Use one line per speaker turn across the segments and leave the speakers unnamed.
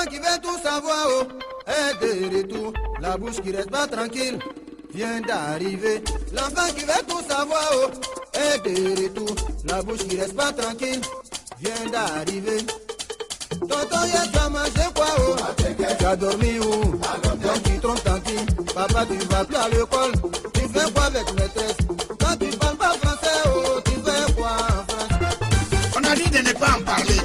qui veut tout savoir, oh, est de retour. La bouche qui reste pas tranquille vient d'arriver. L'enfant qui veut tout savoir, oh, est de retour. La bouche qui reste pas tranquille vient d'arriver. Tonton, hier tu as mangé quoi, oh? Tu as dormi où? Donc tu trompes tanti. Papa, tu vas plus à l'école. Tu fais quoi avec maîtresse? Quand tu parles pas français, oh, tu fais quoi en France?
On a dit de ne pas en parler.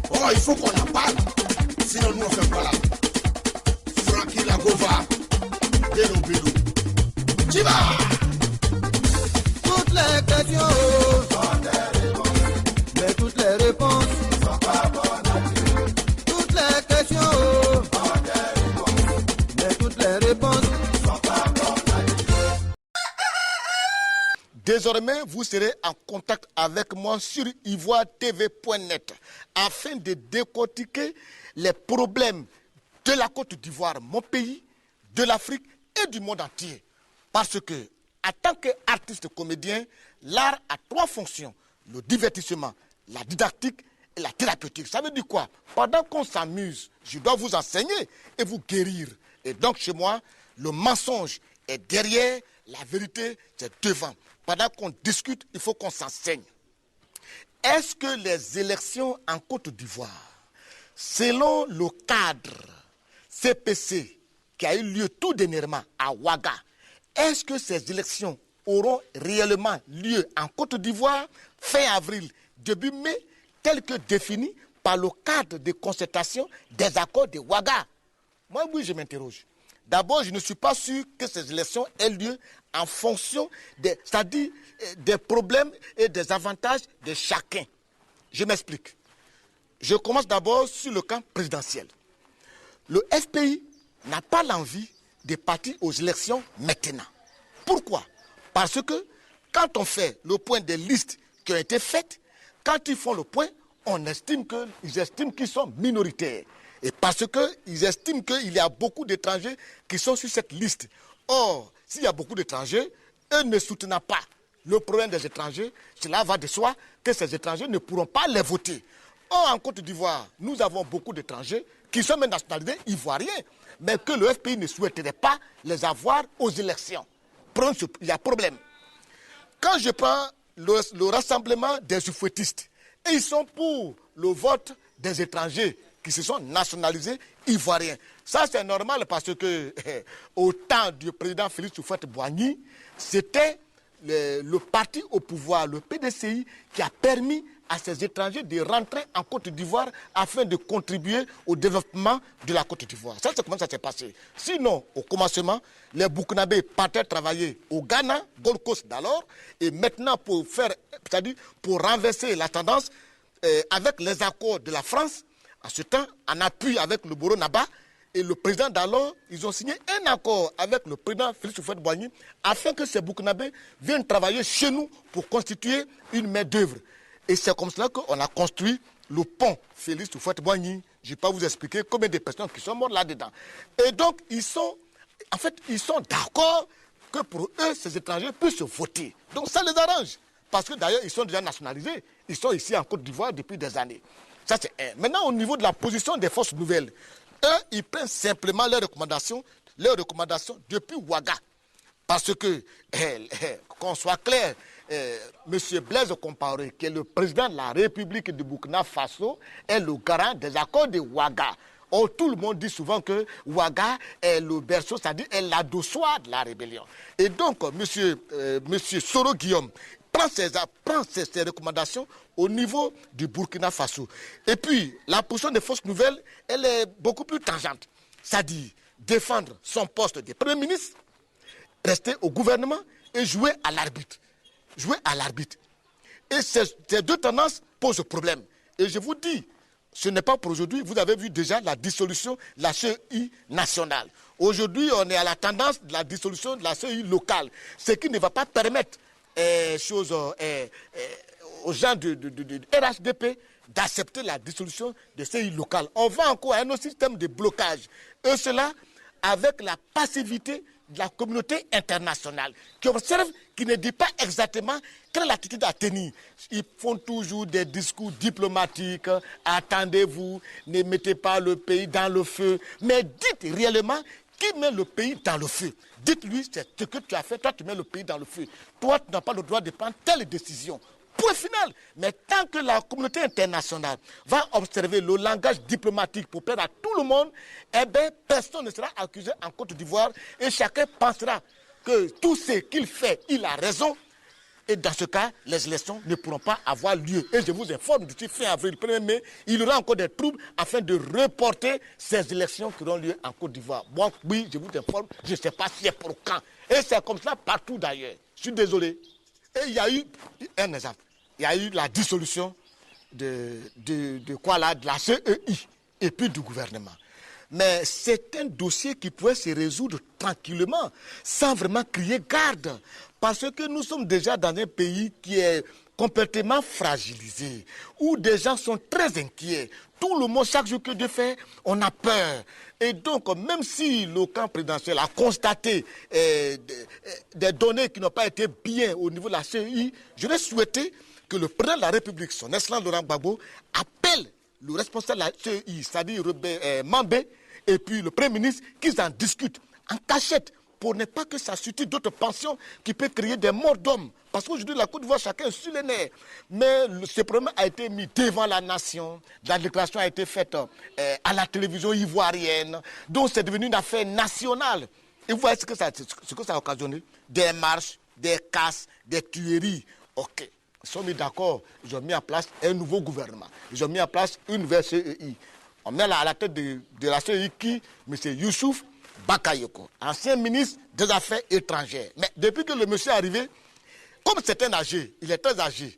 Oh, il faut qu'on en parle. Sinon, nous, on fait quoi là? Francky Lagova, Bélo Bélo. Tu vas!
Toutes les questions, oh, mais toutes les réponses sont pas bonnes. Toutes les questions, oh, mais toutes les réponses sont pas bonnes.
Désormais, vous serez en contact avec moi sur ivoiretv.net afin de décortiquer les problèmes de la Côte d'Ivoire, mon pays, de l'Afrique et du monde entier. Parce que, en tant qu'artiste comédien, l'art a trois fonctions: le divertissement, la didactique et la thérapeutique. Ça veut dire quoi? Pendant qu'on s'amuse, je dois vous enseigner et vous guérir. Et donc, chez moi, le mensonge est derrière, la vérité, c'est devant. Pendant qu'on discute, il faut qu'on s'enseigne. Est-ce que les élections en Côte d'Ivoire, selon le cadre CPC qui a eu lieu tout dernièrement à Ouaga, est-ce que ces élections auront réellement lieu en Côte d'Ivoire fin avril, début mai, tel que défini par le cadre de concertation des accords de Ouaga? Moi, oui, je m'interroge. D'abord, je ne suis pas sûr que ces élections aient lieu en fonction c'est-à-dire des problèmes et des avantages de chacun. Je m'explique. Je commence d'abord sur le camp présidentiel. Le FPI n'a pas l'envie de partir aux élections maintenant. Pourquoi? Parce que quand on fait le point des listes qui ont été faites, quand ils font le point, ils estiment qu'ils sont minoritaires. Et parce qu'ils estiment qu'il y a beaucoup d'étrangers qui sont sur cette liste. Or, s'il y a beaucoup d'étrangers, eux ne soutenant pas le problème des étrangers, cela va de soi que ces étrangers ne pourront pas les voter. Or, en Côte d'Ivoire, nous avons beaucoup d'étrangers qui sont même nationalisés ivoiriens, mais que le FPI ne souhaiterait pas les avoir aux élections. Il y a problème. Quand je prends le rassemblement des souffletistes, et ils sont pour le vote des étrangers qui se sont nationalisés ivoiriens. Ça, c'est normal parce que au temps du président Félix Houphouët-Boigny, c'était le parti au pouvoir, le PDCI, qui a permis à ces étrangers de rentrer en Côte d'Ivoire afin de contribuer au développement de la Côte d'Ivoire. Ça, c'est comment ça s'est passé. Sinon, au commencement, les Burkinabés partaient travailler au Ghana, Gold Coast d'alors, et maintenant pour renverser la tendance, avec les accords de la France, en ce temps, en appui avec le Bureau Naba et le président d'alors, ils ont signé un accord avec le président Félix Houphouët-Boigny afin que ces Burkinabés viennent travailler chez nous pour constituer une main-d'œuvre. Et c'est comme cela qu'on a construit le pont Félix Houphouët-Boigny. Je ne vais pas vous expliquer combien de personnes qui sont mortes là-dedans. Et donc, ils sont d'accord que pour eux, ces étrangers puissent voter. Donc, ça les arrange. Parce que d'ailleurs, ils sont déjà nationalisés. Ils sont ici en Côte d'Ivoire depuis des années. Ça, c'est un. Maintenant, au niveau de la position des forces nouvelles, eux, ils prennent simplement leurs recommandations depuis Ouaga. Parce que, qu'on soit clair, M. Blaise Compaoré, qui est le président de la République du Burkina Faso, est le garant des accords de Ouaga. Or, tout le monde dit souvent que Ouaga est le berceau, c'est-à-dire est l'adossoir de la rébellion. Et donc, M. Soro Guillaume prend ses recommandations au niveau du Burkina Faso. Et puis, la position des forces nouvelles, elle est beaucoup plus tangente. C'est-à-dire défendre son poste de Premier ministre, rester au gouvernement et jouer à l'arbitre. Jouer à l'arbitre. Et ces deux tendances posent problème. Et je vous dis, ce n'est pas pour aujourd'hui. Vous avez vu déjà la dissolution de la CEI nationale. Aujourd'hui, on est à la tendance de la dissolution de la CEI locale. Ce qui ne va pas permettre aux gens de RHDP d'accepter la dissolution de CEI locale. On va encore à un autre système de blocage. Et cela avec la passivité de la communauté internationale qui observe, qui ne dit pas exactement quelle est l'attitude à tenir. Ils font toujours des discours diplomatiques, attendez-vous, ne mettez pas le pays dans le feu. Mais dites réellement qui met le pays dans le feu. Dites-lui, c'est ce que tu as fait, toi tu mets le pays dans le feu. Toi tu n'as pas le droit de prendre telle décision. Point final. Mais tant que la communauté internationale va observer le langage diplomatique pour plaire à tout le monde, eh bien, personne ne sera accusé en Côte d'Ivoire et chacun pensera que tout ce qu'il fait, il a raison. Et dans ce cas, les élections ne pourront pas avoir lieu. Et je vous informe, d'ici fin avril, 1er mai, il y aura encore des troubles afin de reporter ces élections qui auront lieu en Côte d'Ivoire. Moi, oui, je vous informe, je ne sais pas si c'est pour quand. Et c'est comme ça partout d'ailleurs. Je suis désolé. Et il y a eu un exemple. Il y a eu la dissolution de la CEI et puis du gouvernement. Mais c'est un dossier qui pourrait se résoudre tranquillement, sans vraiment crier garde. Parce que nous sommes déjà dans un pays qui est complètement fragilisé, où des gens sont très inquiets. Tout le monde, chaque jour que Dieu fait, on a peur. Et donc, même si le camp présidentiel a constaté des données qui n'ont pas été bien au niveau de la CEI, je vais souhaiter que le président de la République, son excellent Laurent Gbagbo, appelle le responsable de la CEI, c'est-à-dire Mambé, et puis le Premier ministre, qu'ils en discutent en cachette, pour ne pas que ça suscite d'autres pensions qui peuvent créer des morts d'hommes. Parce qu'aujourd'hui, la Côte d'Ivoire, chacun est sur les nerfs. Mais ce problème a été mis devant la nation. La déclaration a été faite à la télévision ivoirienne. Donc, c'est devenu une affaire nationale. Et vous voyez ce que ça a occasionné. Des marches, des casses, des tueries. OK. Ils sont mis d'accord. Ils ont mis en place un nouveau gouvernement. Ils ont mis en place une nouvelle CEI. On met à la tête de la CEI qui, M. Youssouf Bakayoko, ancien ministre des Affaires étrangères. Mais depuis que le monsieur est arrivé, comme c'est un âgé, il est très âgé,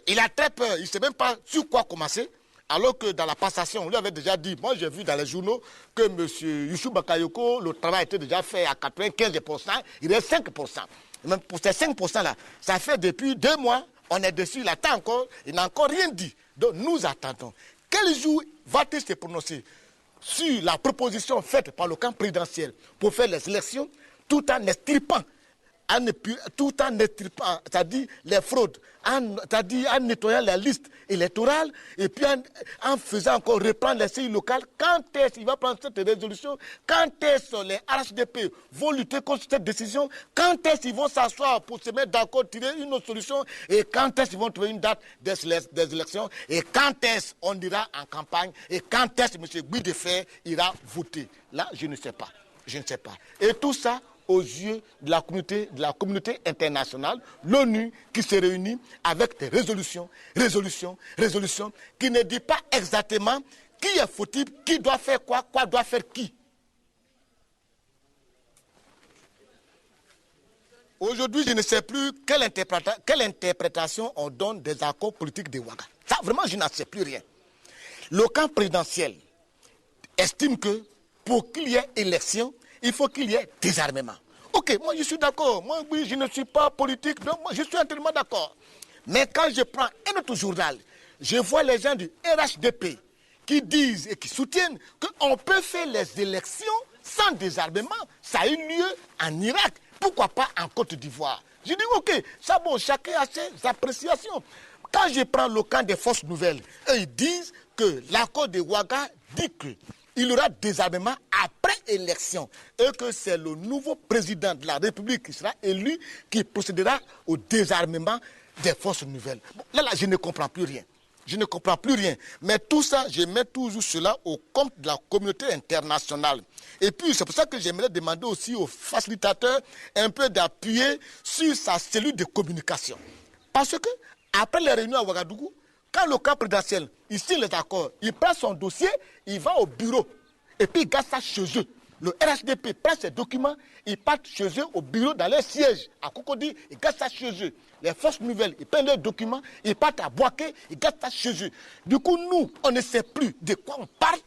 il a très peur, il ne sait même pas sur quoi commencer, alors que dans la passation, on lui avait déjà dit, moi j'ai vu dans les journaux que M. Youssouf Bakayoko, le travail était déjà fait à 95%, il reste 5%. Et même pour ces 5%-là, ça fait depuis 2 mois, on est dessus, il attend encore, il n'a encore rien dit. Donc nous attendons. Quel jour va-t-il se prononcer sur la proposition faite par le camp présidentiel pour faire les élections, tout en extirpant, c'est-à-dire les fraudes, c'est-à-dire en nettoyant la liste électorale et puis en faisant encore reprendre les CI locales? Quand est-ce qu'il va prendre cette résolution? Quand est-ce que les RHDP vont lutter contre cette décision? Quand est-ce qu'ils vont s'asseoir pour se mettre d'accord, tirer une autre solution? Et quand est-ce qu'ils vont trouver une date des élections? Et quand est-ce qu'on ira en campagne? Et quand est-ce que M. Guy ira voter? Là, je ne sais pas. Je ne sais pas. Et tout ça aux yeux de la communauté internationale, l'ONU qui se réunit avec des résolutions, qui ne dit pas exactement qui est fautif, qui doit faire quoi doit faire qui. Aujourd'hui, je ne sais plus quelle interprétation on donne des accords politiques de Ouaga. Ça, vraiment, je n'en sais plus rien. Le camp présidentiel estime que pour qu'il y ait élection, il faut qu'il y ait désarmement. Ok, moi je suis d'accord. Moi, oui, je ne suis pas politique, donc moi je suis entièrement d'accord. Mais quand je prends un autre journal, je vois les gens du RHDP qui disent et qui soutiennent qu'on peut faire les élections sans désarmement. Ça a eu lieu en Irak. Pourquoi pas en Côte d'Ivoire? Je dis ok, ça bon, chacun a ses appréciations. Quand je prends le camp des forces nouvelles, eux, ils disent que l'accord de Ouaga dit que il y aura désarmement après élection et que c'est le nouveau président de la République qui sera élu qui procédera au désarmement des forces nouvelles. Bon, là, je ne comprends plus rien. Je ne comprends plus rien. Mais tout ça, je mets toujours cela au compte de la communauté internationale. Et puis, c'est pour ça que j'aimerais demander aussi aux facilitateurs un peu d'appuyer sur sa cellule de communication. Parce que, après les réunions à Ouagadougou, quand le camp présidentiel, il signe les accords, il prend son dossier, il va au bureau, et puis il garde ça chez eux. Le RHDP prend ses documents, il part chez eux au bureau, dans leur siège, à Cocody, il garde ça chez eux. Les forces nouvelles, ils prennent leurs documents, ils partent à Boaké, ils gardent ça chez eux. Du coup, nous, on ne sait plus de quoi on parle,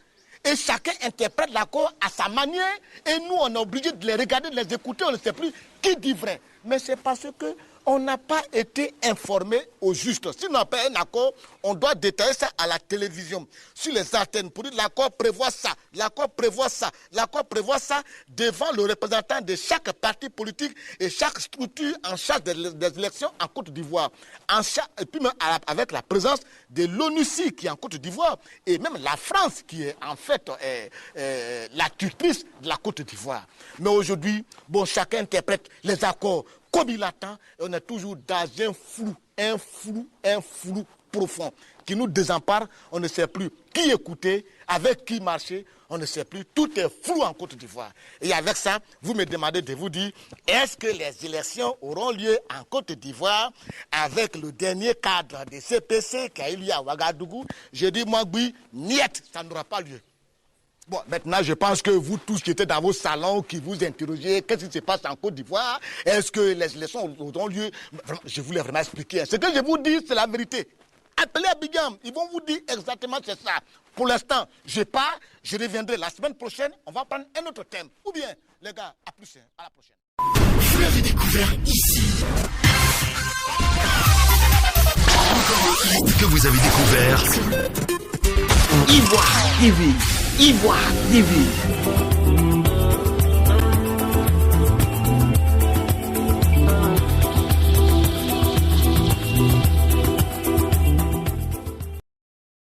et chacun interprète l'accord à sa manière, et nous, on est obligé de les regarder, de les écouter, on ne sait plus qui dit vrai. Mais c'est parce que On n'a pas été informé au juste. Si on n'a pas un accord, on doit détailler ça à la télévision, sur les antennes, pour dire l'accord prévoit ça, l'accord prévoit ça, l'accord prévoit ça, devant le représentant de chaque parti politique et chaque structure en charge des élections en Côte d'Ivoire. Et puis même avec la présence de l'ONUCI qui est en Côte d'Ivoire, et même la France qui est en fait la tutrice de la Côte d'Ivoire. Mais aujourd'hui, bon, chacun interprète les accords comme il attend, et on est toujours dans un flou profond qui nous désempare. On ne sait plus qui écouter, avec qui marcher, on ne sait plus. Tout est flou en Côte d'Ivoire. Et avec ça, vous me demandez de vous dire, est-ce que les élections auront lieu en Côte d'Ivoire avec le dernier cadre des CPC qui a eu lieu à Ouagadougou? Je dis, moi, oui, niet, ça n'aura pas lieu. Bon, maintenant, je pense que vous tous qui étiez dans vos salons, qui vous interrogez, qu'est-ce qui se passe en Côte d'Ivoire? Est-ce que les élections auront lieu? Je voulais vraiment expliquer. Ce que je vous dis, c'est la vérité. Appelez Abidjan, ils vont vous dire exactement c'est ça. Pour l'instant, je pars, je reviendrai la semaine prochaine, on va prendre un autre thème. Ou bien, les gars, à plus, à la prochaine.
Vous l'avez découvert ici. Que vous avez découvert Ivoire TV. Ivoire TV.